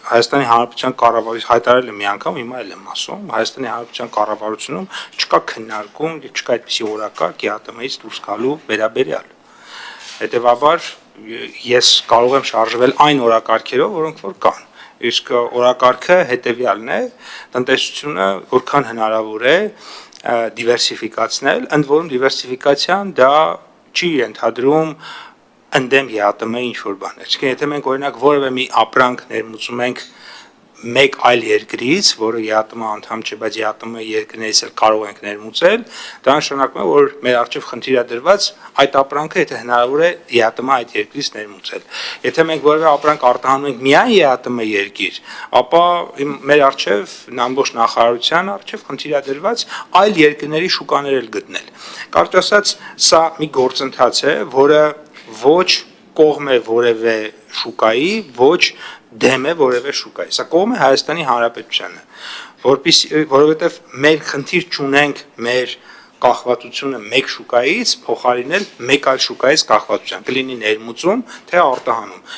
Հայաստանի Հանրապետության կառավարությունը հայտարարել է մի անգամ, հիմա էլ եմ ասում, Հայաստանի Հանրապետության կառավարությունում չկա քննարկում եւ չկա այդպիսի օրակարգ ԵԱՏՄ-ից դուրս գալու վերաբերյալ։ Հետևաբար ես կարող եմ շարժվել այն օրակարգերով, որոնք որ կան։ Իսկ օրակարգը հետեւյալն է, տնտեսությունը որքան հնարավոր է դիվերսիֆիկացնել, ընդ որում դիվերսիֆիկացիան դա չի ընդհանրում ընդդեմ ԵԱՏՄ-ի ինչ-որ բան։ Այսինքն, եթե մենք օրինակ որևէ մի ապրանք ներմուծում ենք մեկ այլ երկրից, որը ԵԱՏՄ անդամ չէ, բայց ԵԱՏՄ երկրներից էլ կարող ենք ներմուծել, դա նշանակում է, որ մեր առջև խնդիր է դրված այդ ապրանքը, եթե հնարավոր է ԵԱՏՄ այդ երկրից ներմուծել։ Եթե մենք որևէ ապրանք արտահանում ենք միայն ԵԱՏՄ երկիր, ապա մեր առջև ամբողջ նախարարության առջև խնդիր է դրված այլ երկրների շուկաներ էլ գտնել։ Կարճ ասած, սա մի գործընթաց է, որը ոչ կողմ է որևէ շուկայի, ոչ դեմ է որևէ շուկայի։ Սա կողմ է Հայաստանի Հանրապետությանը, որովհետև մեր խնդիր չունենք մեր կախվածությունը մեկ շուկայից փոխարինել մեկ այլ շուկայից կախվածության, կլինի ներմուծում, թե արտահանում։